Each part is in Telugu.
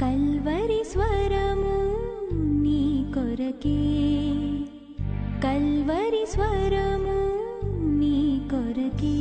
కల్వరి స్వరము నీ కొరకే, కల్వరి స్వరము నీ కొరకే.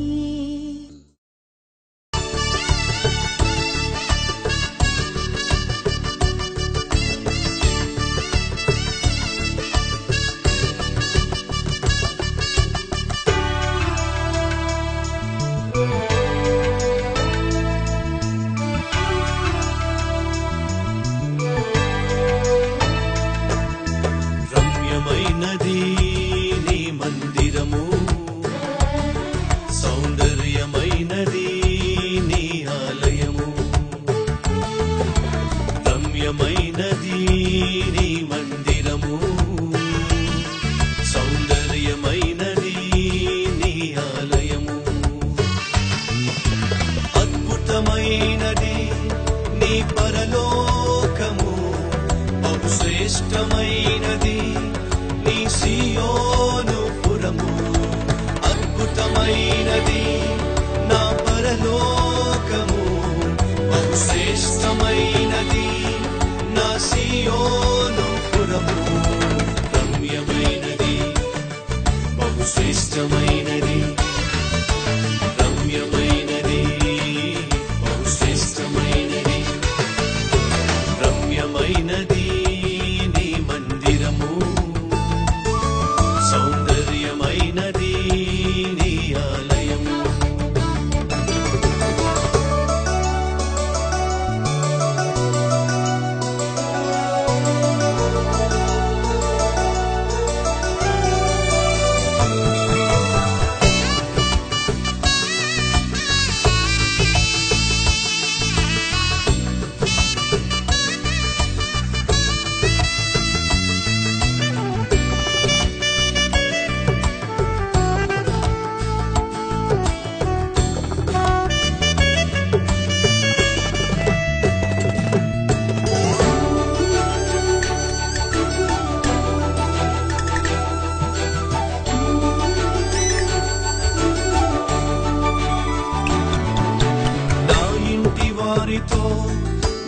రమ్యమైనది నీ మందిరము, సౌందర్యమైనది నీ ఆలయము. రమ్యమైనది నీ మందిరము, సౌందర్యమైనది నీ ఆలయము. అద్భుతమైనది నీ పరలోకము, శ్రేష్టమైనది నీ సియోను పురము. అద్భుతమైనది నా పరలోకము, శ్రేష్టమైనది నా సియోను పురము. రమ్యమైనది బహుశ్రేష్టమైనది, రమ్యమైనది బహుశ్రేష్టమైనది, రమ్యమైనది సౌందర్యమైనది నీ ఆలయము.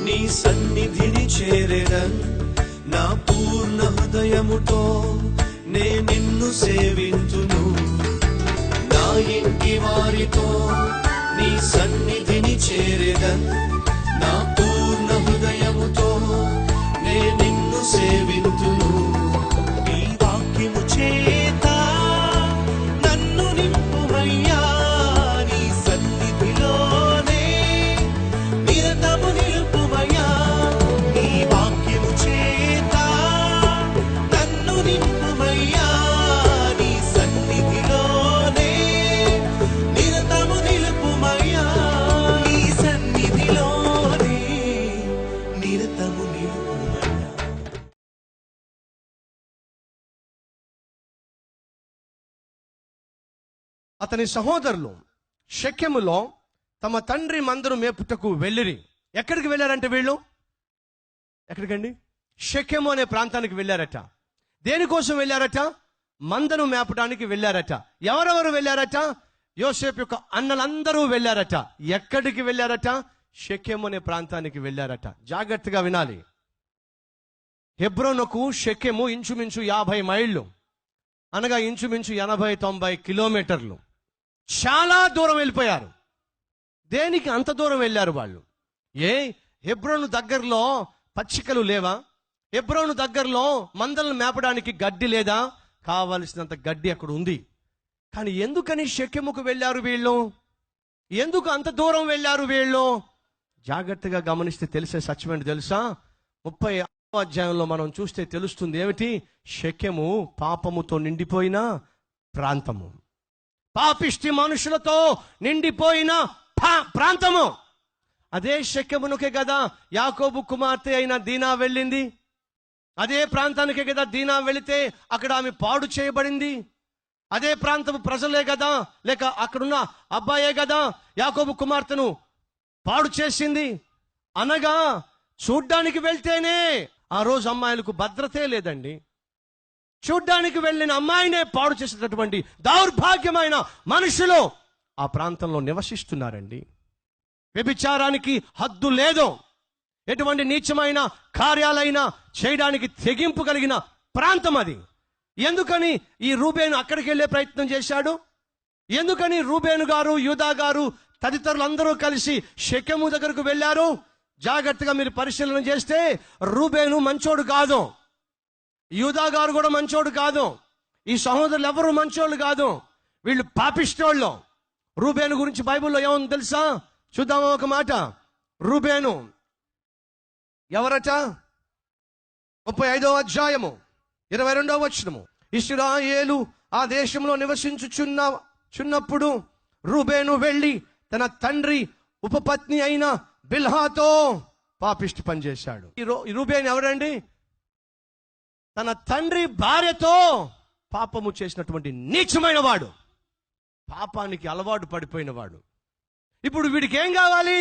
నీ సన్నిధిని చేరెదన్, నా పూర్ణ హృదయముతో నే నిన్ను సేవింతును. నా ఇంటి వారితో నీ సన్నిధిని చేరెదన్, నా పూర్ణ హృదయముతో నే నిన్ను సేవింతును. నీ వాక్యము చేత నన్ను నింపుమయ్యా, నీ సన్నిధిలోనే నిరతము నిలుపుమయ్యా. నీ వాక్యము చేత నన్ను నింపుమయ్యా, నీ సన్నిధిలోనే నిరతము నిలుపుమయ్యా. నీ సన్నిధిలోనే నిరతము నిలుపుమయ్యా. అతని సహోదరులు షెకెములో తమ తండ్రి మందను మేపుటకు వెళ్ళిరి. ఎక్కడికి వెళ్ళారంటే వీళ్ళు? ఎక్కడికండి? షెకెము అనే ప్రాంతానికి వెళ్ళారట. దేనికోసం వెళ్ళారట? మందను మేపడానికి వెళ్ళారట. ఎవరెవరు వెళ్ళారట? యోసేపు యొక్క అన్నలందరూ వెళ్ళారట. ఎక్కడికి వెళ్ళారట? షెకెము అనే ప్రాంతానికి వెళ్ళారట. జాగ్రత్తగా వినాలి. హెబ్రోనుకు షెకెము ఇంచుమించు 50 మైళ్ళు, అనగా ఇంచుమించు 80-90 కిలోమీటర్లు. చాలా దూరం వెళ్ళిపోయారు. దేనికి అంత దూరం వెళ్ళారు వాళ్ళు? హెబ్రోను దగ్గరలో పచ్చికలు లేవా? హెబ్రోను దగ్గరలో మందలను మేపడానికి గడ్డి లేదా? కావలసినంత గడ్డి అక్కడ ఉంది. కానీ ఎందుకని షెకెముకు వెళ్ళారు వీళ్ళు? ఎందుకు అంత దూరం వెళ్ళారు వీళ్ళు? జాగ్రత్తగా గమనిస్తే తెలిసే సత్యమేంటి తెలుసా? 30వ అధ్యాయంలో మనం చూస్తే తెలుస్తుంది. ఏమిటి? షెకెము పాపముతో నిండిపోయిన ప్రాంతము, పాపిష్టి మనుషులతో నిండిపోయిన ప్రాంతము. అదే షెకెమునకే కదా యాకోబు కుమార్తె అయిన దీనా వెళ్ళింది. అదే ప్రాంతానికే కదా దీనా వెళితే అక్కడ ఆమె పాడు చేయబడింది. అదే ప్రాంతపు ప్రజలే కదా, లేక అక్కడున్న అబ్బాయే కదా యాకోబు కుమార్తెను పాడు చేసింది. అనగా చూడ్డానికి వెళ్తేనే ఆ రోజు అమ్మాయిలకు భద్రతే లేదండి. చూడ్డానికి వెళ్ళిన అమ్మాయినే పాడు చేసేటటువంటి దౌర్భాగ్యమైన మనుషులు ఆ ప్రాంతంలో నివసిస్తున్నారండి. వ్యభిచారానికి హద్దు లేదు. ఎటువంటి నీచమైన కార్యాలైనా చేయడానికి తెగింపు కలిగిన ప్రాంతం అది. ఎందుకని ఈ రూబేను అక్కడికి వెళ్ళే ప్రయత్నం చేశాడు? ఎందుకని రూబేను గారు, యూదా గారు తదితరులందరూ కలిసి షెకెము దగ్గరకు వెళ్ళారు? జాగ్రత్తగా మీరు పరిశీలన చేస్తే రూబేను మంచోడు కాదు, యూదా గారు కూడా మంచోడు కాదు, ఈ సహోదరులు ఎవరు మంచోళ్ళు కాదు, వీళ్ళు పాపిష్టోళ్ళు. రూబేను గురించి బైబిల్లో ఏముంది తెలుసా? చూద్దామా ఒక మాట. రూబేను ఎవరట? 35వ అధ్యాయము 22వ వచనము. ఇశ్రాయేలు ఆ దేశంలో నివసించుచున్నప్పుడు రూబేను వెళ్ళి తన తండ్రి ఉపపత్ని అయిన బిల్హాతో పాపిష్టి పనిచేశాడు. ఈ రూబేను ఎవరండి? తన తండ్రి భార్యతో పాపము చేసినటువంటి నీచమైన వాడు, పాపానికి అలవాటు పడిపోయిన వాడు. ఇప్పుడు వీడికి ఏం కావాలి?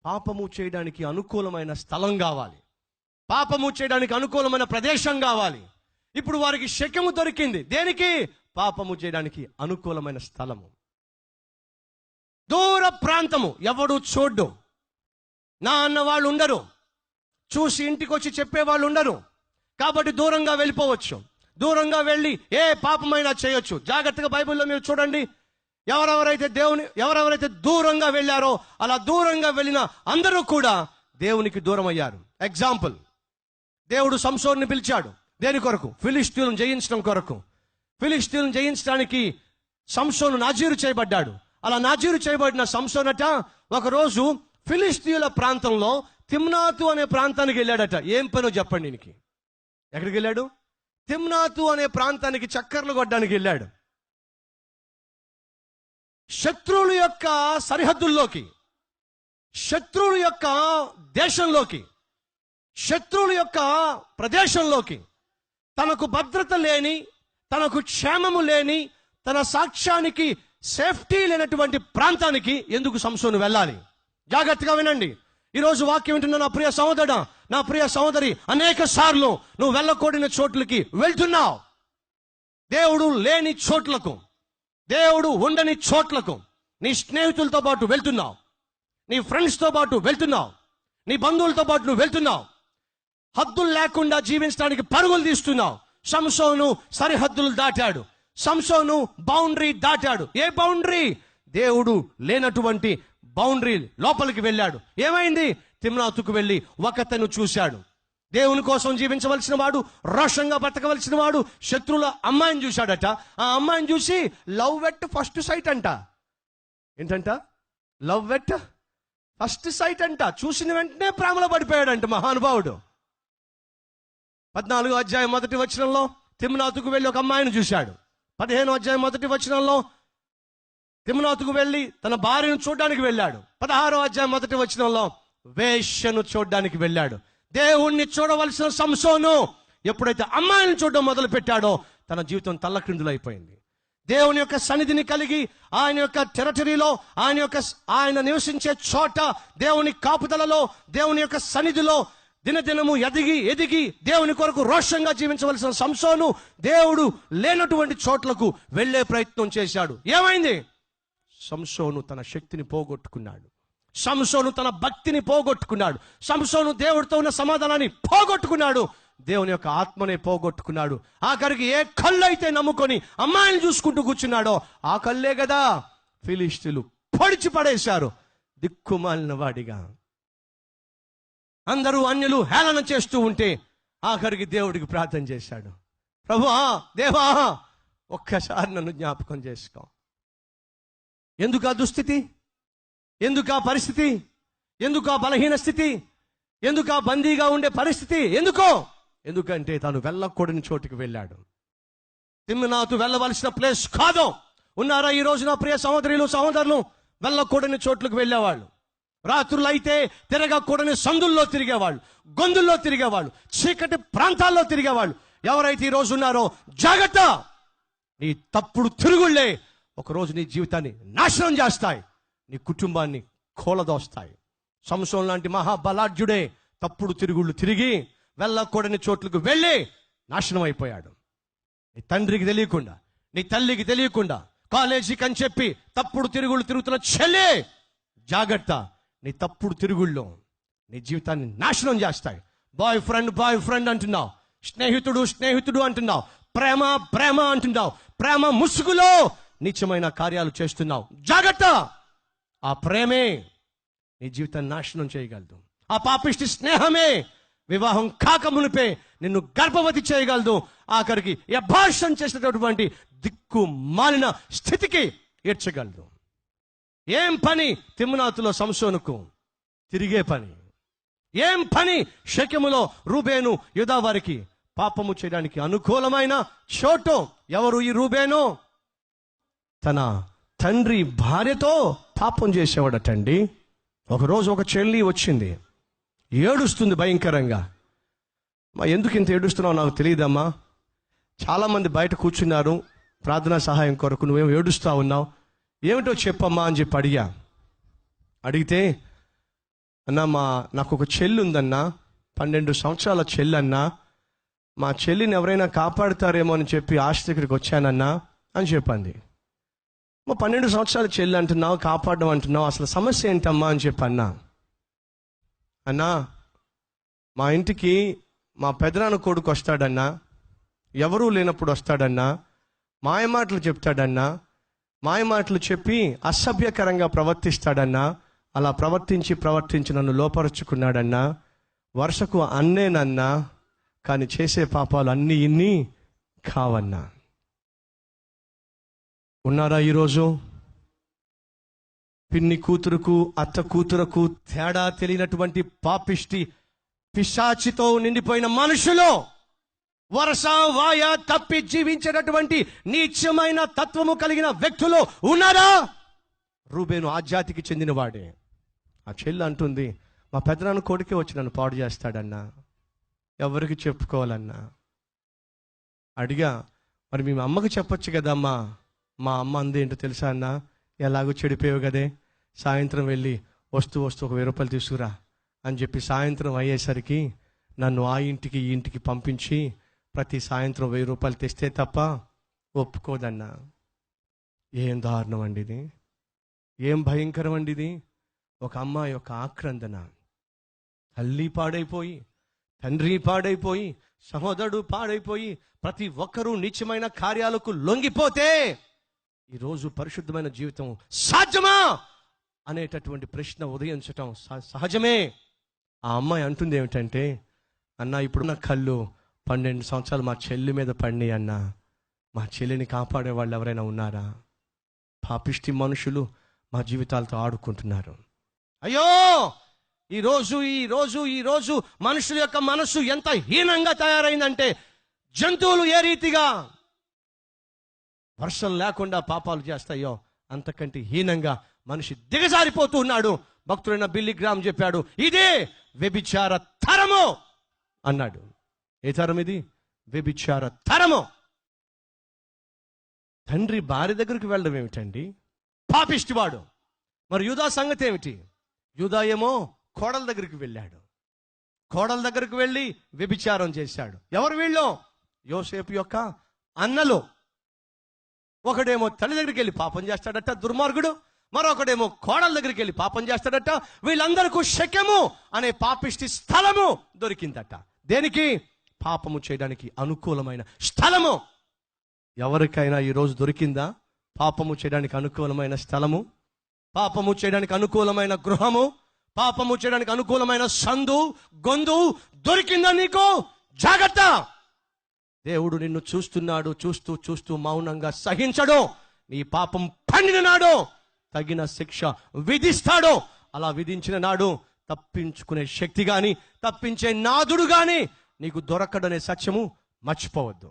పాపము చేయడానికి అనుకూలమైన స్థలం కావాలి, పాపము చేయడానికి అనుకూలమైన ప్రదేశం కావాలి. ఇప్పుడు వారికి షెకెము దొరికింది. దేనికి? పాపము చేయడానికి అనుకూలమైన స్థలము. దూర ప్రాంతము, ఎవడు చూడ్డు, నా అన్న వాళ్ళు ఉండరు, చూసి ఇంటికి వచ్చి చెప్పేవాళ్ళు ఉండరు. కాబట్టి దూరంగా వెళ్ళిపోవచ్చు, దూరంగా వెళ్ళి ఏ పాపమైనా చేయొచ్చు. జాగ్రత్తగా బైబిల్లో మీరు చూడండి, ఎవరెవరైతే దూరంగా వెళ్ళారో అలా దూరంగా వెళ్ళిన అందరూ కూడా దేవునికి దూరం అయ్యారు. ఎగ్జాంపుల్, దేవుడు సంసోనుని పిలిచాడు. దేని కొరకు? ఫిలిష్తీయులను జయించడం కొరకు. ఫిలిష్తీయులను జయించడానికి సంసోను నాజీరు చేయబడ్డాడు. అలా నాజీరు చేయబడిన సంసోనట ఒకరోజు ఫిలిష్తీయుల ప్రాంతంలో తిమ్నాతు అనే ప్రాంతానికి వెళ్ళాడట. ఏం పనో చెప్పండి దీనికి. ఎక్కడికి వెళ్ళాడు? తిమ్నాతు అనే ప్రాంతానికి చక్కర్లు కొట్టడానికి వెళ్ళాడు. శత్రువుల యొక్క సరిహద్దుల్లోకి, శత్రువుల యొక్క దేశంలోకి, శత్రువుల యొక్క ప్రదేశంలోకి, తనకు భద్రత లేని, తనకు క్షేమము లేని, తన సాక్ష్యానికి సేఫ్టీ లేనటువంటి ప్రాంతానికి ఎందుకు సంసోను వెళ్ళాలి? జాగ్రత్తగా వినండి. ఈరోజు వాక్యం వింటున్న నా ప్రియ సహోదరుడా, నా ప్రియ సహోదరి, అనేక సార్లు నువ్వు వెళ్ళకూడని చోట్లకి వెళ్తున్నావు. దేవుడు లేని చోట్లకు, దేవుడు ఉండని చోట్లకు నీ స్నేహితులతో పాటు వెళ్తున్నావు, నీ ఫ్రెండ్స్తో పాటు వెళ్తున్నావు, నీ బంధువులతో పాటు నువ్వు వెళ్తున్నావు. హద్దులు లేకుండా జీవించడానికి పరుగులు తీస్తున్నావు. సంసోను సరిహద్దులు దాటాడు, సంసోను బౌండరీ దాటాడు. A boundary? దేవుడు లేనటువంటి బౌండరీ లోపలికి వెళ్ళాడు. ఏమైంది? తిమ్నాతుకు వెళ్ళి ఒకతను చూశాడు. దేవుని కోసం జీవించవలసిన వాడు, రోషంగా బ్రతకవలసిన వాడు శత్రువుల అమ్మాయిని చూశాడట. ఆ అమ్మాయిని చూసి లవ్ ఎట్ ఫస్ట్ సైట్ అంట. ఏంటంట? లవ్ ఎట్ ఫస్ట్ సైట్ అంట. చూసిన వెంటనే ప్రేమలో పడిపోయాడంట మహానుభావుడు. 14వ అధ్యాయం 1వ వచనంలో తిమ్నాతుకు వెళ్ళి ఒక అమ్మాయిని చూశాడు. 15వ అధ్యాయం 1వ వచనంలో తిమ్నాతుకు వెళ్ళి తన భార్యను చూడడానికి వెళ్ళాడు. 16వ అధ్యాయం 1వ వచనంలో వేశ్యను చూడడానికి వెళ్ళాడు. దేవుణ్ణి చూడవలసిన సంసోను ఎప్పుడైతే అమ్మాయిని చూడడం మొదలు పెట్టాడో తన జీవితం తల్లక్రిందులైపోయింది. దేవుని యొక్క సన్నిధిని కలిగి ఆయన యొక్క టెరిటరీలో, ఆయన నివసించే చోట, దేవుని కాపుదలలో, దేవుని యొక్క సన్నిధిలో దినదినము ఎదిగి దేవుని కొరకు రోషంగా జీవించవలసిన సంసోను దేవుడు లేనటువంటి చోట్లకు వెళ్లే ప్రయత్నం చేశాడు. ఏమైంది? సంసోను తన శక్తిని పోగొట్టుకున్నాడు, సంసోను తన భక్తిని పోగొట్టుకున్నాడు, సంసోను దేవుడితో ఉన్న సమాధానాన్ని పోగొట్టుకున్నాడు, దేవుని యొక్క ఆత్మనే పోగొట్టుకున్నాడు. ఆఖరికి ఏ కళ్ళు అయితే నమ్ముకొని అమ్మాయిని చూసుకుంటూ కూర్చున్నాడో ఆ కళ్ళే కదా ఫిలిష్తీయులు పొడిచి పడేశారు. దిక్కుమాలిన వాడిగా అందరూ అన్యులు హేళన చేస్తూ ఉంటే ఆఖరికి దేవుడికి ప్రార్థన చేశాడు. ప్రభువా, దేవా, ఒక్కసారి నన్ను జ్ఞాపకం చేసుకో. ఎందుకు ఆ దుస్థితి? ఎందుకు ఆ పరిస్థితి? ఎందుకు ఆ బలహీన స్థితి? ఎందుకు ఆ బందీగా ఉండే పరిస్థితి? ఎందుకంటే తాను వెళ్ళకూడని చోటుకి వెళ్ళాడు. తిమ్నాతు వెళ్ళవలసిన ప్లేస్ కాదు. ఉన్నారా ఈ రోజు నా ప్రియ సహోదరులు వెళ్ళకూడని చోట్లకు వెళ్ళేవాళ్ళు? రాత్రులు అయితే తిరగకూడని సందుల్లో తిరిగేవాళ్ళు, గొంతుల్లో తిరిగేవాళ్ళు, చీకటి ప్రాంతాల్లో తిరిగేవాళ్ళు. ఎవరైతే ఈ రోజు ఉన్నారో జాగ్రత్త, నీ తప్పుడు తిరుగుళ్ళే ఒకరోజు నీ జీవితాన్ని నాశనం చేస్తాయి, నీ కుటుంబాన్ని కూలదోస్తాయి. సంసోను లాంటి మహాబలాఢ్యుడే తప్పుడు తిరుగుళ్ళు తిరిగి వెళ్ళకూడని చోట్లకు వెళ్ళి నాశనం అయిపోయాడు. నీ తండ్రికి తెలియకుండా, నీ తల్లికి తెలియకుండా, కాలేజీకి అని చెప్పి తప్పుడు తిరుగుళ్ళు తిరుగుతున్న చెల్లె జాగ్రత్త, నీ తప్పుడు తిరుగుళ్ళు నీ జీవితాన్ని నాశనం చేస్తాయి. బాయ్ ఫ్రెండ్ అంటున్నావు, స్నేహితుడు అంటున్నావు, ప్రేమ అంటున్నావు, ప్రేమ ముసుగులో నీచమైన కార్యాలు చేస్తున్నావు. జాగ్రత్త, ఆ ప్రేమే నీ జీవితాన్ని నాశనం చేయగలదు. ఆ పాపిష్టి స్నేహమే వివాహం కాక మునిపే నిన్ను గర్భవతి చేయగలదు. ఆఖరికి అబార్షన్ చేసినటువంటి దిక్కు మాలిన స్థితికి ఈడ్చగలదు. ఏం పని తిమ్నాతులో సంసోనుకు? తిరిగే పని. ఏం పని షెకెములో రూబేను యూదా వారికి? పాపము చేయడానికి అనుకూలమైన చోటు. ఎవరు ఈ రూబేను? తన తండ్రి భార్యతో పాపం చేసేవాడటండి. ఒకరోజు ఒక చెల్లి వచ్చింది, ఏడుస్తుంది భయంకరంగా. ఎందుకు ఇంత ఏడుస్తున్నావు నాకు తెలియదమ్మా, చాలామంది బయట కూర్చున్నారు ప్రార్థనా సహాయం కొరకు, నువ్వేం ఏడుస్తా ఉన్నావు, ఏమిటో చెప్పమ్మా అని చెప్పి అడిగితే, అన్నా నాకు ఒక చెల్లి ఉందన్నా, 12 సంవత్సరాల చెల్లి అన్నా, మా చెల్లిని ఎవరైనా కాపాడుతారేమో అని చెప్పి ఆశ దగ్గరికి వచ్చానన్నా అని చెప్పింది. 12 సంవత్సరాల చెల్లి అంటున్నావు, కాపాడడం అంటున్నావు, అసలు సమస్య ఏంటమ్మా అని చెప్పి అన్నా మా ఇంటికి మా పెదనాన్న కొడుకు వస్తాడన్నా, ఎవరూ లేనప్పుడు వస్తాడన్నా, మాయమాటలు చెప్తాడన్నా, మాయమాటలు చెప్పి అసభ్యకరంగా ప్రవర్తిస్తాడన్నా, అలా ప్రవర్తించి నన్ను లోపరుచుకున్నాడన్నా, వరుసకు అన్నేనన్నా, కానీ చేసే పాపాలు అన్నీ ఇన్ని కావన్నా. ఉన్నారా ఈరోజు పిన్ని కూతురుకు అత్త కూతురుకు తేడా తెలియనటువంటి పాపిష్టి పిశాచితో నిండిపోయిన మనుషులు, వరస వాయ తప్పి జీవించేటటువంటి నీచమైన తత్వము కలిగిన వ్యక్తులు ఉన్నారా? రూబేను ఆ జాతికి చెందినవాడే. ఆ చెల్లి అంటుంది, మా పెదనాన్న కొడుకే వచ్చి నన్ను పాడు చేస్తాడన్నా, ఎవరికి చెప్పుకోవాలన్నా. అడిగా, మరి మీ అమ్మకి చెప్పొచ్చు కదమ్మా. మా అమ్మ అంది ఏంటో తెలుసా అన్న, ఎలాగో చెడిపోయావు కదే, సాయంత్రం వెళ్ళి వస్తూ ఒక 1000 రూపాయలు తీసుకురా అని చెప్పి సాయంత్రం అయ్యేసరికి నన్ను ఆ ఇంటికి ఈ ఇంటికి పంపించి ప్రతి సాయంత్రం 1000 రూపాయలు తెస్తే తప్ప ఒప్పుకోదన్నా. ఏం దారుణం అండి ఇది, ఏం భయంకరం అండి ఇది. ఒక అమ్మాయి యొక్క ఆక్రందన. తల్లి పాడైపోయి, తండ్రి పాడైపోయి, సహోదరుడు పాడైపోయి, ప్రతి ఒక్కరూ నీచమైన కార్యాలకు లొంగిపోతే ఈరోజు పరిశుద్ధమైన జీవితం సాధ్యమా అనేటటువంటి ప్రశ్న ఉదయించటం సహజమే. ఆ అమ్మాయి అంటుంది ఏమిటంటే, అన్న ఇప్పుడున్న కళ్ళు 12 సంవత్సరాలు మా చెల్లి మీద పడినాయి అన్న, మా చెల్లిని కాపాడే వాళ్ళు ఎవరైనా ఉన్నారా? పాపిష్టి మనుషులు మా జీవితాలతో ఆడుకుంటున్నారు. అయ్యో, ఈరోజు మనుషుల యొక్క మనసు ఎంత హీనంగా తయారైందంటే, జంతువులు ఏ రీతిగా వర్షం లేకుండా పాపాలు చేస్తాయో అంతకంటే హీనంగా మనిషి దిగజారిపోతూ ఉన్నాడు. భక్తుడైన బిల్లీ గ్రామ్ చెప్పాడు, ఇదే వ్యభిచార తరము అన్నాడు. ఏ తరం ఇది? వ్యభిచార తరము. తండ్రి భార్య దగ్గరికి వెళ్ళడం ఏమిటండి? పాపిష్టివాడు. మరి యూదా సంగతి ఏమిటి? యూదా ఏమో కోడల దగ్గరికి వెళ్ళాడు. కోడల దగ్గరికి వెళ్ళి వ్యభిచారం చేశాడు. ఎవరు వీళ్ళు? యోసేపు యొక్క అన్నలు. ఒకడేమో తల్లి దగ్గరికి వెళ్ళి పాపం చేస్తాడట, దుర్మార్గుడు. మరొకడేమో కోడల దగ్గరికి వెళ్ళి పాపం చేస్తాడట. వీళ్ళందరికీ షెకెము అనే పాపిష్టి స్థలము దొరికిందట. దేనికి? పాపము చేయడానికి అనుకూలమైన స్థలము. ఎవరికైనా ఈరోజు దొరికిందా పాపము చేయడానికి అనుకూలమైన స్థలము? పాపము చేయడానికి అనుకూలమైన గృహము, పాపము చేయడానికి అనుకూలమైన సందు గొంతు దొరికిందా నీకు? జాగ్రత్త. దేవుడు నిన్ను చూస్తున్నాడు. చూస్తూ మౌనంగా సహించడు. నీ పాపం పండిన నాడు తగిన శిక్ష విధిస్తాడు. అలా విధించిన నాడు తప్పించుకునే శక్తి గాని, తప్పించే నాదుడు గాని నీకు దొరకడనే సత్యము మర్చిపోవద్దు.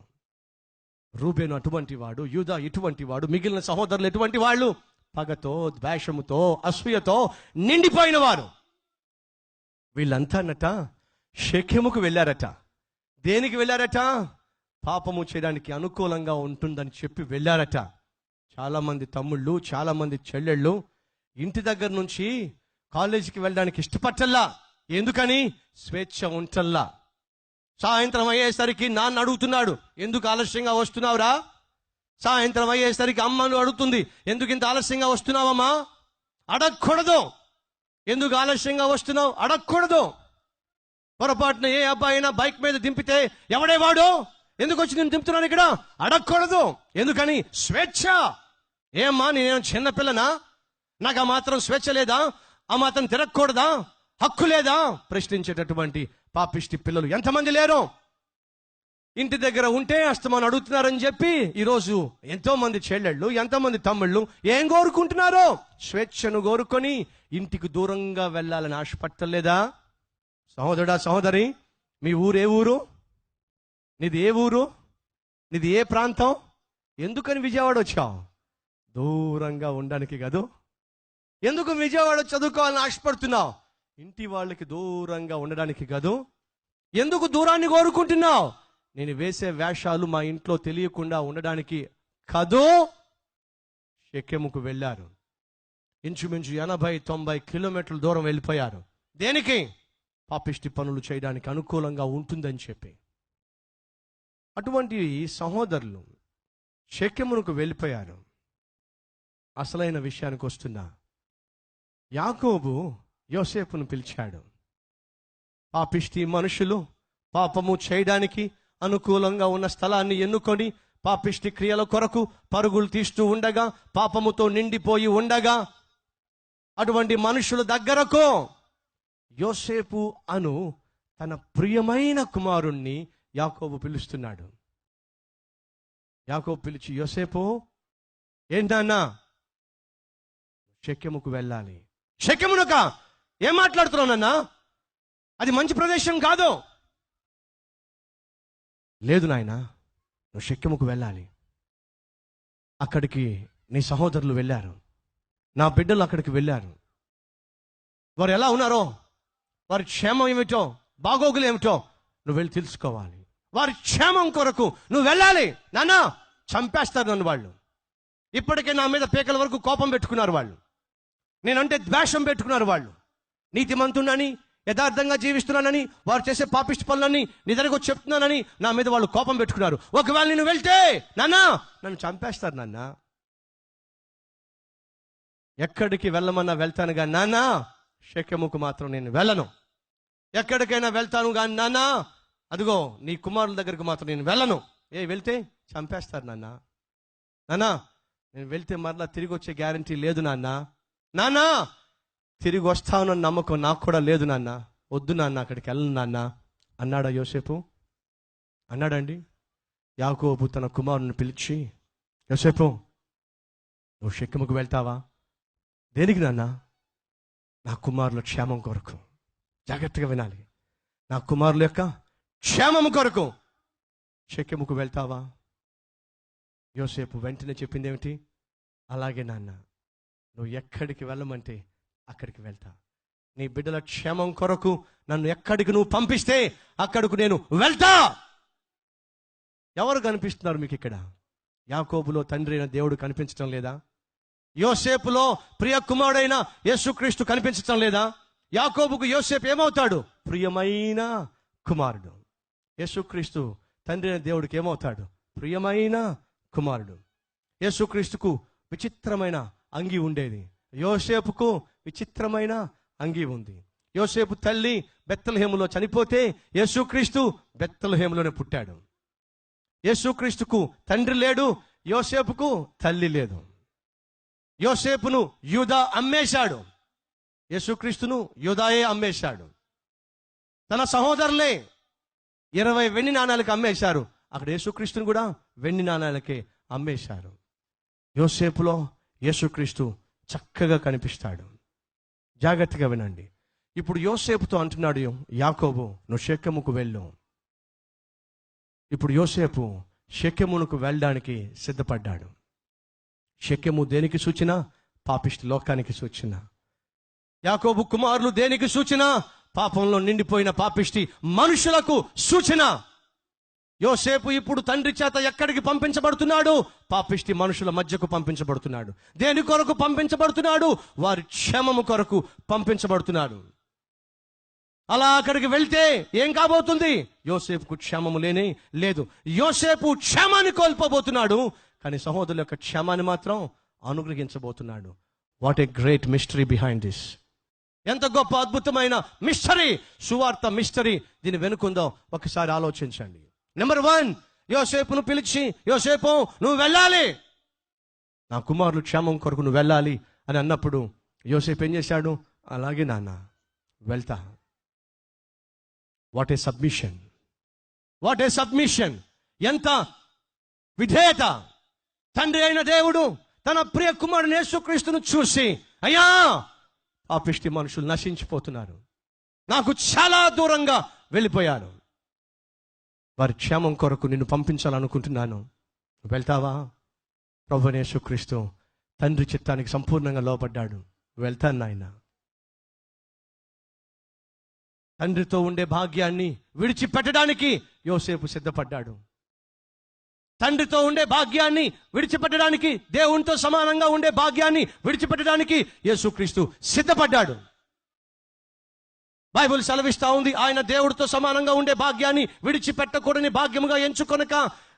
రూబేను అటువంటి వాడు, యూదా ఇటువంటి వాడు, మిగిలిన సహోదరులు ఎటువంటి వాళ్ళు? పగతో, ద్వేషముతో, అసూయతో నిండిపోయిన వారు. వీళ్ళంతానట షెకెముకు వెళ్ళారట. దేనికి వెళ్ళారట? పాపము చేయడానికి అనుకూలంగా ఉంటుందని చెప్పి వెళ్ళారట. చాలా మంది తమ్ముళ్ళు, చాలా మంది చెల్లెళ్ళు ఇంటి దగ్గర నుంచి కాలేజీకి వెళ్ళడానికి ఇష్టపట్టల్లా. ఎందుకని? స్వేచ్ఛ ఉంటల్లా. సాయంత్రం అయ్యేసరికి నాన్న అడుగుతున్నాడు, ఎందుకు ఆలస్యంగా వస్తున్నావురా? సాయంత్రం అయ్యేసరికి అమ్మను అడుగుతుంది, ఎందుకు ఇంత ఆలస్యంగా వస్తున్నావమ్మా? అడగకూడదు. ఎందుకు ఆలస్యంగా వస్తున్నావు అడగకూడదు. పొరపాటున ఏ అబ్బాయి అయినా బైక్ మీద దింపితే ఎవడే వాడు, ఎందుకు వచ్చి నేను దింపుతున్నాను ఇక్కడ, అడగకూడదు. ఎందుకని? స్వేచ్ఛ. ఏమ్మా నేను చిన్నపిల్లనా, నాకు ఆ మాత్రం స్వేచ్ఛ లేదా, ఆ మాత్రం తిరగకూడదా, హక్కు లేదా ప్రశ్నించేటటువంటి పాపిష్టి పిల్లలు ఎంతమంది లేరు? ఇంటి దగ్గర ఉంటే అస్తమానం అడుగుతున్నారని చెప్పి ఈరోజు ఎంతో మంది చెల్లెళ్ళు, ఎంతోమంది తమ్ముళ్ళు ఏం కోరుకుంటున్నారో, స్వేచ్ఛను కోరుకొని ఇంటికి దూరంగా వెళ్ళాలని ఆశపట్టలేదా? సహోదరుడా, సహోదరి, మీ ఊరు ఏ ఊరు, నీది ఏ ఊరు, నీది ఏ ప్రాంతం, ఎందుకని విజయవాడ వచ్చావు? దూరంగా ఉండడానికి కాదు. ఎందుకు విజయవాడ చదువుకోవాలని ఆశపడుతున్నావు? ఇంటి వాళ్ళకి దూరంగా ఉండడానికి కాదు. ఎందుకు దూరాన్ని కోరుకుంటున్నావు? నేను వేసే వేషాలు మా ఇంట్లో తెలియకుండా ఉండడానికి కాదు. షెకెముకు వెళ్ళారు. ఇంచుమించు 80-90 కిలోమీటర్ల దూరం వెళ్ళిపోయారు. దేనికి? పాపిష్టి పనులు చేయడానికి అనుకూలంగా ఉంటుందని చెప్పి. అటువంటి సహోదరులు షెకెమునకు వెళ్ళిపోయారు. అసలైన విషయానికి వస్తున్నా, యాకోబు యోసేపును పిలిచాడు. పాపిష్టి మనుషులు పాపము చేయడానికి అనుకూలంగా ఉన్న స్థలాన్ని ఎన్నుకొని పాపిష్టి క్రియల కొరకు పరుగులు తీస్తూ ఉండగా, పాపముతో నిండిపోయి ఉండగా, అటువంటి మనుషుల దగ్గరకు యోసేపు అను తన ప్రియమైన కుమారుణ్ణి యాకోబు పిలుస్తున్నాడు. యాకోబు పిలిచి, యోసేపు, ఏంటన్నా, షెకెముకు వెళ్ళాలి. షెకెమునక? ఏం మాట్లాడుతున్నావు నాన్న, అది మంచి ప్రదేశం కాదు. లేదు నాయనా, నువ్వు షెకెముకు వెళ్ళాలి. అక్కడికి నీ సహోదరులు వెళ్ళారు, నా బిడ్డలు అక్కడికి వెళ్ళారు. వారు ఎలా ఉన్నారో, వారి క్షేమం ఏమిటో, బాగోగులు ఏమిటో నువ్వు వెళ్ళి తెలుసుకోవాలి. వారి క్షేమం కొరకు నువ్వు వెళ్ళాలి. నాన్న, చంపేస్తారు నన్ను వాళ్ళు. ఇప్పటికే నా మీద పేకల వరకు కోపం పెట్టుకున్నారు వాళ్ళు. నేనంటే ద్వేషం పెట్టుకున్నారు వాళ్ళు. నీతిమంతునని, యథార్థంగా జీవిస్తున్నానని, వారు చేసే పాపిష్టి పనులని నీ దగ్గరకు వచ్చి చెప్తున్నానని నా మీద వాళ్ళు కోపం పెట్టుకున్నారు. ఒకవేళ నేను వెళ్తే నాన్న నన్ను చంపేస్తారు. నాన్న, ఎక్కడికి వెళ్ళమన్నా వెళ్తాను కానీ నాన్న, షెకెముకు మాత్రం నేను వెళ్ళను. ఎక్కడికైనా వెళ్తాను కానీ నాన్న, అదిగో నీ కుమారుల దగ్గరికి మాత్రం నేను వెళ్ళను. వెళ్తే చంపేస్తారు నాన్న. నాన్న, నేను వెళ్తే మరలా తిరిగి వచ్చే గ్యారంటీ లేదు నాన్న. నాన్న, తిరిగి వస్తానన్న నమ్మకం నాకు కూడా లేదు నాన్న. వద్దు నాన్న, అక్కడికి వెళ్ళను నాన్న అన్నాడా యోసేపు? అన్నాడండి. యాకోబు తన కుమారుని పిలిచి, యోసేపు, నువ్వు షెకెముకు వెళ్తావా? దేనికి నాన్న? నా కుమారుల క్షేమం కొరకు. జాగ్రత్తగా వినాలి. నా కుమారుల యొక్క క్షేమం కొరకు షెకెముకు వెళ్తావా? యోసేపు వెంటనే చెప్పింది ఏమిటి? అలాగే నాన్న, నువ్వు ఎక్కడికి వెళ్ళమంటే అక్కడికి వెళ్తా. నీ బిడ్డల క్షేమం కొరకు నన్ను ఎక్కడికి నువ్వు పంపిస్తే అక్కడికి నేను వెళ్తా. ఎవరు కనిపిస్తున్నారు మీకు ఇక్కడ? యాకోబులో తండ్రి అయిన దేవుడు కనిపించడం లేదా? యోసేపులో ప్రియ కుమారుడైన యేసుక్రీస్తు కనిపించడం లేదా? యాకోబుకు యోసేపు ఏమవుతాడు? ప్రియమైన కుమారుడు. యేసుక్రీస్తు తండ్రి అయిన దేవుడికి ఏమవుతాడు? ప్రియమైన కుమారుడు. యేసుక్రీస్తుకు విచిత్రమైన అంగి ఉండేది, యోసేపుకు విచిత్రమైన అంగి ఉంది. యోసేపు తల్లి బెత్లెహేములో చనిపోతే యేసుక్రీస్తు బెత్లెహేములోనే పుట్టాడు. యేసుక్రీస్తుకు తండ్రి లేడు, యోసేపుకు తల్లి లేదు. యోసేపును యూదా అమ్మేశాడు, యేసుక్రీస్తును యూదాయే అమ్మేశాడు. తన సహోదరులే 20 వెండి నాణాలకు అమ్మేశారు, అక్కడ యేసుక్రీస్తును కూడా వెండి నాణాలకే అమ్మేశారు. యోసేపులో యేసుక్రీస్తు చక్కగా కనిపిస్తాడు. జాగ్రత్తగా వినండి. ఇప్పుడు యోసేపుతో అంటున్నాడు యాకోబు, నువ్వు షెకెముకు వెళ్ళు. ఇప్పుడు యోసేపు షెకెమునకు వెళ్ళడానికి సిద్ధపడ్డాడు. షెకెము దేనికి సూచన? పాపిష్టి లోకానికి సూచన. యాకోబు కుమారులు దేనికి సూచన? పాపంలో నిండిపోయిన పాపిష్టి మనుషులకు సూచన. యోసేపు ఇప్పుడు తండ్రి చేత ఎక్కడికి పంపించబడుతున్నాడు? పాపిష్టి మనుషుల మధ్యకు పంపించబడుతున్నాడు. దేని కొరకు పంపించబడుతున్నాడు? వారి క్షేమము కొరకు పంపించబడుతున్నాడు. అలా అక్కడికి వెళ్తే ఏం కాబోతుంది? యోసేపుకు క్షేమము లేనే లేదు. యోసేపు క్షేమాన్ని కోల్పోబోతున్నాడు, కానీ సహోదరుల యొక్క క్షేమాన్ని మాత్రం అనుగ్రహించబోతున్నాడు. What a great mystery behind this. ఎంత గొప్ప అద్భుతమైన మిస్టరీ, సువార్త మిస్టరీ దీని వెనుకుందో ఒకసారి ఆలోచించండి. నెంబర్ 1, యోసేపును పిలిచి, యోసేపు నువ్వు వెళ్ళాలి, నా కుమారులు క్షేమం కొరకు నువ్వు వెళ్ళాలి అని అన్నప్పుడు యోసేపు ఏం చేశాడు? అలాగే నాన్న వెళ్తా. What a submission, what a submission! ఎంత విధేయత! తండ్రి అయిన దేవుడు తన ప్రియ కుమారుని యేసుక్రీస్తును చూసి, అయ్యా పాపిష్టి మనుషులు నశించిపోతున్నారు, నాకు చాలా దూరంగా వెళ్ళిపోయాను, వారి క్షేమం కొరకు నిన్ను పంపించాలనుకుంటున్నాను, వెళ్తావా? ప్రభువైన యేసుక్రీస్తు తండ్రి చిత్తానికి సంపూర్ణంగా లోబడ్డాడు. వెళ్తాను నాయన. తండ్రితో ఉండే భాగ్యాన్ని విడిచిపెట్టడానికి యోసేపు సిద్ధపడ్డాడు. తండ్రితో ఉండే భాగ్యాన్ని విడిచిపెట్టడానికి, దేవునితో సమానంగా ఉండే భాగ్యాన్ని విడిచిపెట్టడానికి యేసుక్రీస్తు సిద్ధపడ్డాడు. బైబిల్ సెలవిస్తా ఉంది, ఆయన దేవుడితో సమానంగా ఉండే భాగ్యాన్ని విడిచిపెట్టకూడని భాగ్యముగా ఎంచుకొనక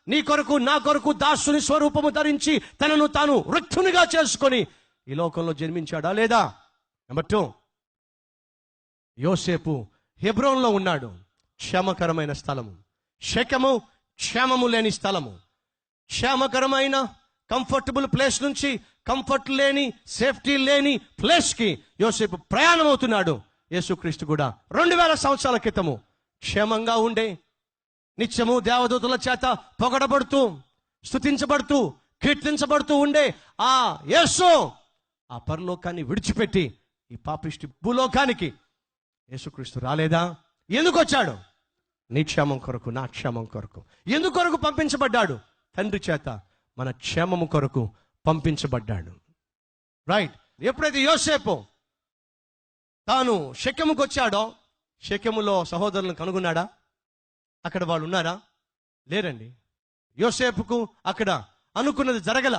నీ కొరకు నా కొరకు దాసుని స్వరూపము ధరించి తనను తాను రిక్తునిగా చేసుకొని ఈ లోకంలో జన్మించాడా లేదా? నెంబర్ 2, యోసేపు హెబ్రోన్లో ఉన్నాడు. క్షేమకరమైన స్థలము. షెకెము క్షేమము లేని స్థలము. క్షేమకరమైన కంఫర్టబుల్ ప్లేస్ నుంచి కంఫర్ట్ లేని, సేఫ్టీ లేని ప్లేస్కి యోసేపు ప్రయాణం అవుతున్నాడు. యేసుక్రీస్తు కూడా 2000 సంవత్సరాల క్రితము క్షేమంగా ఉండే, నిత్యము దేవదూతల చేత పొగడబడుతూ, స్తుతించబడుతూ, కీర్తించబడుతూ ఉండే ఆ యేసు ఆ పరలోకాన్ని విడిచిపెట్టి ఈ పాపిష్టి భూలోకానికి యేసుక్రీస్తు రాలేదా? ఎందుకు వచ్చాడు? నీ క్షేమం కొరకు, నా క్షేమం కొరకు. ఎందుకు కొరకు పంపించబడ్డాడు? తండ్రి చేత మన క్షేమము కొరకు పంపించబడ్డాడు. రైట్. ఎప్పుడైతే యోసేపు తాను షెకెముకు వచ్చాడో, షెకెములో సహోదరులను కనుగొన్నాడా? అక్కడ వాళ్ళు ఉన్నారా? లేరండి. యోసేపుకు అక్కడ అనుకున్నది జరగల.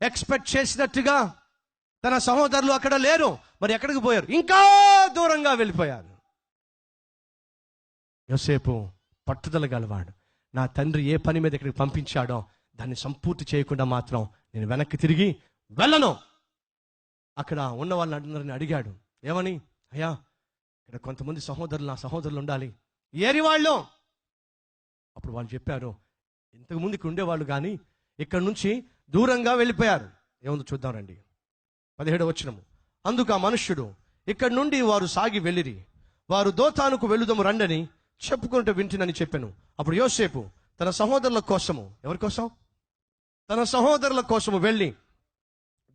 ఎక్స్పెక్ట్ చేసినట్టుగా తన సహోదరులు అక్కడ లేరు. మరి ఎక్కడికి పోయారు? ఇంకా దూరంగా వెళ్ళిపోయారు. యోసేపు పట్టుదల గలవాడు. నా తండ్రి ఏ పని మీద ఇక్కడికి పంపించాడో దాన్ని సంపూర్తి చేయకుండా మాత్రం నేను వెనక్కి తిరిగి వెళ్ళను. అక్కడ ఉన్న వాళ్ళని అడిగాడు, ఏమని? అయ్యా, ఇక్కడ కొంతమంది సహోదరులు, నా సహోదరులు ఉండాలి. ఏరి వాళ్ళు? అప్పుడు వాళ్ళు చెప్పారు, ఇంతకుముందు ఇక్కడ ఉండేవాళ్ళు కానీ ఇక్కడి నుంచి దూరంగా వెళ్ళిపోయారు. ఏముందో చూద్దాం రండి. 17వ వచనము. అందుకు ఆ మనుష్యుడు, ఇక్కడి నుండి వారు సాగి వెళ్ళిరి, వారు దోతానుకు వెళ్ళుదము రండని చెప్పుకుంటూ వింటునని చెప్పాను. అప్పుడు యోసేపు తన సహోదరుల కోసము, ఎవరి కోసం? తన సహోదరుల కోసము వెళ్ళి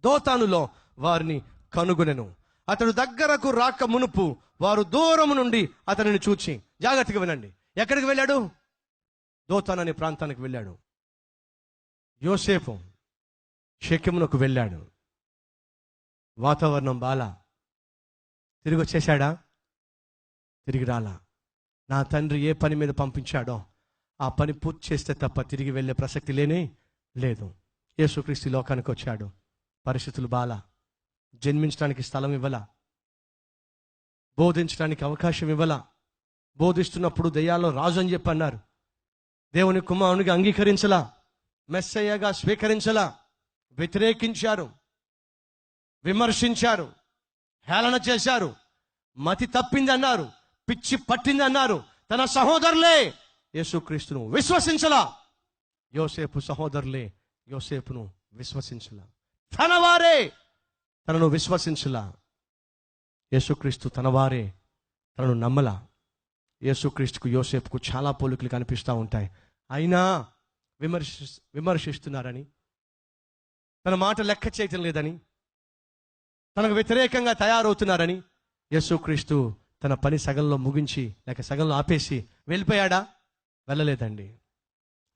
దోతానులో వారిని కనుగొనెను. అతడు దగ్గరకు రాక మునుపు వారు దూరము నుండి అతనిని చూచి, జాగ్రత్తగా వినండి, ఎక్కడికి వెళ్ళాడు? దోతాన్ అనే ప్రాంతానికి వెళ్ళాడు. యోసేపు షెకెమునకు వెళ్ళాడు. వాతావరణం బాలా. తిరిగి వచ్చేశాడా? తిరిగి రాలా. నా తండ్రి ఏ పని మీద పంపించాడో ఆ పని పూర్తి చేస్తే తప్ప తిరిగి వెళ్ళే ప్రసక్తి లేనే లేదు. యేసుక్రీస్తు లోకానికి వచ్చాడు. పరిస్థితులు బాలా. జన్మించడానికి స్థలం ఇవ్వలా, బోధించడానికి అవకాశం ఇవ్వలా. బోధిస్తున్నప్పుడు దెయ్యాల్లో రాజు అని చెప్పి అన్నారు. దేవుని కుమారునిగా అంగీకరించలా, మెస్సయ్యగా స్వీకరించలా. వ్యతిరేకించారు, విమర్శించారు, హేళన చేశారు, మతి తప్పింది అన్నారు, పిచ్చి పట్టింది అన్నారు. తన సహోదరులే యేసుక్రీస్తును విశ్వసించలా. యోసేపు సహోదరులే యోసేపును విశ్వసించలా. తన వారే తనను విశ్వసించలా. యేసుక్రీస్తు తన వారే తనను నమ్మలా. యేసుక్రీస్తుకు యోసేపుకు చాలా పోలికలు కనిపిస్తూ ఉంటాయి. అయినా విమర్శిస్తున్నారని, తన మాట లెక్క చేయటం లేదని, తనకు వ్యతిరేకంగా తయారవుతున్నారని యేసుక్రీస్తు తన పని సగంలో ముగించి లేక సగంలో ఆపేసి వెళ్ళిపోయాడా? వెళ్ళలేదండి.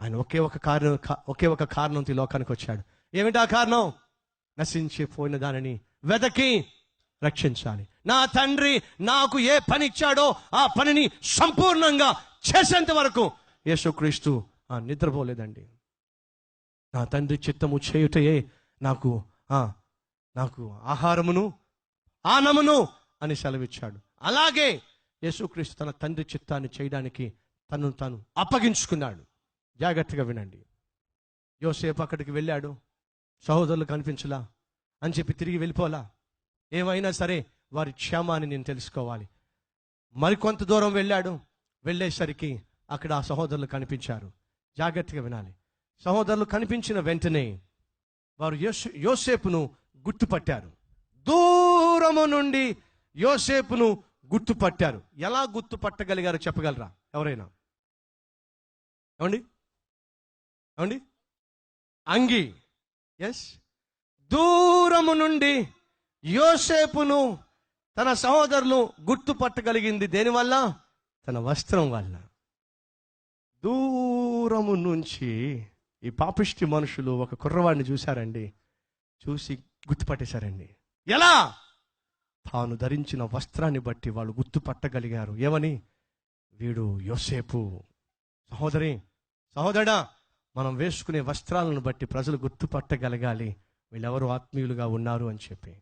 ఆయన ఒకే ఒక కారణంతో ఈ లోకానికి వచ్చాడు. ఏమిటి ఆ కారణం? నశించిపోయిన దానిని వెదకి రక్షించాలి. నా తండ్రి నాకు ఏ పని ఇచ్చాడో ఆ పనిని సంపూర్ణంగా చేసేంత వరకు యేసుక్రీస్తు నిద్రపోలేదండి. నా తండ్రి చిత్తము చేయుటయే నాకు ఆహారమును ఆనమును అని సెలవిచ్చాడు. అలాగే యేసుక్రీస్తు తన తండ్రి చిత్తాన్ని చేయడానికి తనను తాను అప్పగించుకున్నాడు. జాగ్రత్తగా వినండి. యోసేపు అక్కడికి వెళ్ళాడు, సహోదరులు కనిపించలా అని చెప్పి తిరిగి వెళ్ళిపోలా. ఏమైనా సరే వారి క్షేమాన్ని నేను తెలుసుకోవాలి. మరికొంత దూరం వెళ్ళాడు. వెళ్ళేసరికి అక్కడ ఆ సహోదరులు కనిపించారు. జాగ్రత్తగా వినాలి. సహోదరులు కనిపించిన వెంటనే వారు యోసేపును గుర్తుపట్టారు. దూరము నుండి యోసేపును గుర్తుపట్టారు. ఎలా గుర్తుపట్టగలిగారో చెప్పగలరా ఎవరైనా? ఏమండి? అంగి. ఎస్, దూరము నుండి యోసేపును తన సహోదరులు గుర్తుపట్టగలిగింది దేనివల్ల? తన వస్త్రం వల్ల. దూరము నుంచి ఈ పాపిష్టి మనుషులు ఒక కుర్రవాడిని చూశారండి. చూసి గుర్తుపట్టేశారండి. ఎలా? తాను ధరించిన వస్త్రాన్ని బట్టి వాళ్ళు గుర్తుపట్టగలిగారు. ఏమని? వీడు యోసేపు. సహోదరా, మనం వేసుకునే వస్త్రాలను బట్టి ప్రజలు గుర్తుపట్టగలగాలి వీళ్ళెవరు ఆత్మీయులుగా ఉన్నారు అని చెప్పి,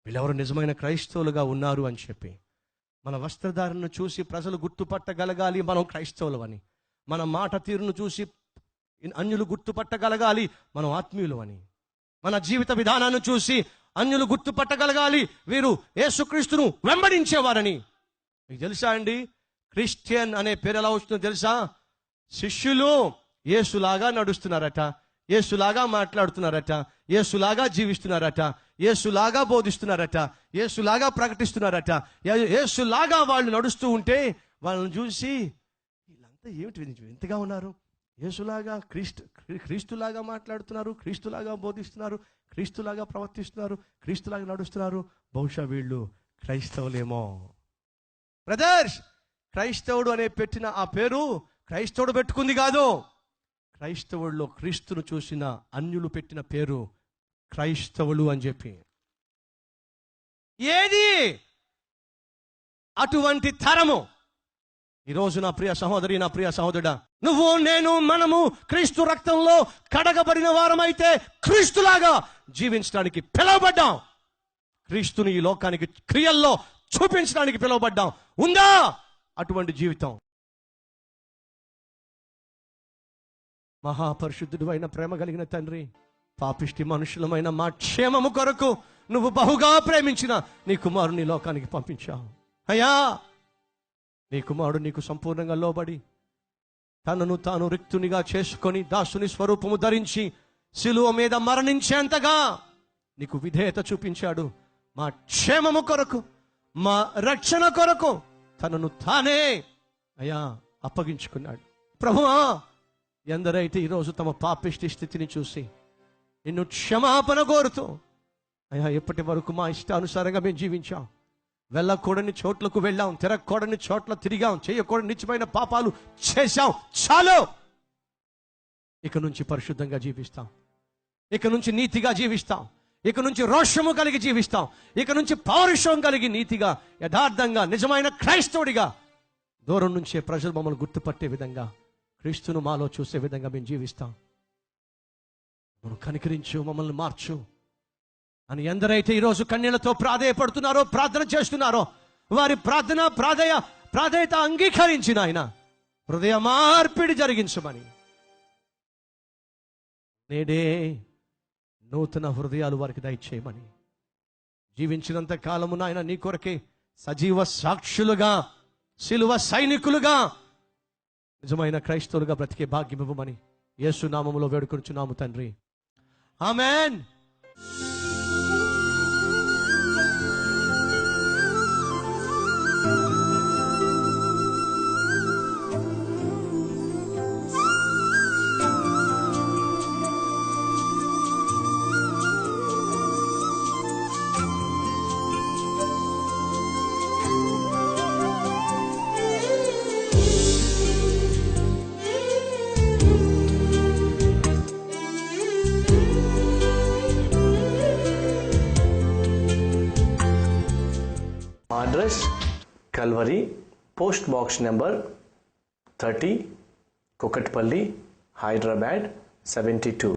వీళ్ళెవరు నిజమైన క్రైస్తవులుగా ఉన్నారు అని చెప్పి. మన వస్త్రధారణను చూసి ప్రజలు గుర్తుపట్టగలగాలి మనం క్రైస్తవులు అని. మన మాట తీరును చూసి అన్యులు గుర్తుపట్టగలగాలి మనం ఆత్మీయులు అని. మన జీవిత విధానాన్ని చూసి అన్యులు గుర్తుపట్టగలగాలి వీరు యేసుక్రీస్తును వెంబడించేవారని. మీకు తెలుసా అండి, క్రిస్టియన్ అనే పేరు ఎలా వస్తుందో తెలుసా? శిష్యులు యేసులాగా నడుస్తున్నారట, యేసులాగా మాట్లాడుతున్నారట, యేసులాగా జీవిస్తున్నారట, యేసులాగా బోధిస్తున్నారట, యేసులాగా ప్రకటిస్తున్నారట. యేసులాగా వాళ్ళు నడుస్తూ ఉంటే వాళ్ళని చూసి వీళ్ళంతా ఏమిటి ఎంతగా ఉన్నారు, యేసులాగా క్రీస్తులాగా మాట్లాడుతున్నారు, క్రీస్తులాగా బోధిస్తున్నారు, క్రీస్తులాగా ప్రవర్తిస్తున్నారు, క్రీస్తులాగా నడుస్తున్నారు, బహుశా వీళ్ళు క్రైస్తవులేమో. బ్రదర్స్, క్రైస్తవుడు అనే పెట్టిన ఆ పేరు క్రైస్తవుడు పెట్టుకుంది కాదు. క్రైస్తవుల్లో క్రీస్తును చూసిన అన్యులు పెట్టిన పేరు క్రైస్తవులు అని చెప్పి. ఏది అటువంటి తరము? ఈరోజు నా ప్రియ సహోదరి, నా ప్రియ సహోదరుడా, నువ్వు నేను మనము క్రీస్తు రక్తంలో కడగబడిన వారమైతే క్రీస్తులాగా జీవించడానికి పిలువబడ్డాం. క్రీస్తుని ఈ లోకానికి క్రియల్లో చూపించడానికి పిలువబడ్డాం. ఉందా అటువంటి జీవితం? మహాపరిశుద్ధుడు అయిన ప్రేమ కలిగిన తండ్రి, పాపిష్టి మనుషులమైన మా క్షేమము కొరకు నువ్వు బహుగా ప్రేమించిన నీ కుమారుని లోకానికి పంపించావు. అయ్యా, నీ కుమారుడు నీకు సంపూర్ణంగా లోబడి తనను తాను రిక్తునిగా చేసుకొని దాసుని స్వరూపము ధరించి శిలువ మీద మరణించేంతగా నీకు విధేయత చూపించాడు. మా క్షేమము కొరకు, మా రక్షణ కొరకు తనను తానే అయ్యా అప్పగించుకున్నాడు. ప్రభువా, ఎందరైతే ఈరోజు తమ పాపిష్టి స్థితిని చూసి నిన్ను క్షమాపణ కోరుతూ అయ్యా ఎప్పటి వరకు మా ఇష్టానుసారంగా మేము జీవించాం, వెళ్ళకూడని చోట్లకు వెళ్ళాం, తిరగకూడని చోట్ల తిరిగాం, చేయకూడని నిత్యమైన పాపాలు చేశాం, చాలు, ఇక నుంచి పరిశుద్ధంగా జీవిస్తాం, ఇక నుంచి నీతిగా జీవిస్తాం, ఇక నుంచి రోషము కలిగి జీవిస్తాం, ఇక నుంచి పౌరుషం కలిగి నీతిగా యథార్థంగా నిజమైన క్రైస్తవుడిగా దూరం నుంచే ప్రజలు మమ్మల్ని గుర్తుపట్టే విధంగా క్రీస్తును మాలో చూసే విధంగా మేము జీవిస్తాం. మనం కనికరించు, మమ్మల్ని మార్చు అని ఎందరైతే ఈరోజు కన్నీళ్లతో ప్రాధేయపడుతున్నారో, ప్రార్థన చేస్తున్నారో, వారి ప్రాధేయత అంగీకరించిన ఆయన హృదయ మార్పిడి జరిగించమని నేడే నూతన హృదయాలు వారికి దయచేయమని, జీవించినంత కాలము నాయన నీ కొరకే సజీవ సాక్షులుగా, శిలువ సైనికులుగా, నిజమైన క్రైస్తవులుగా బ్రతికే భాగ్యం ఇవ్వమని యేసు నామములో వేడుకొనుచున్నాము తండ్రి, ఆమేన్. Address Calvary, Post Box number 30, Kokatpalli, Hyderabad 72.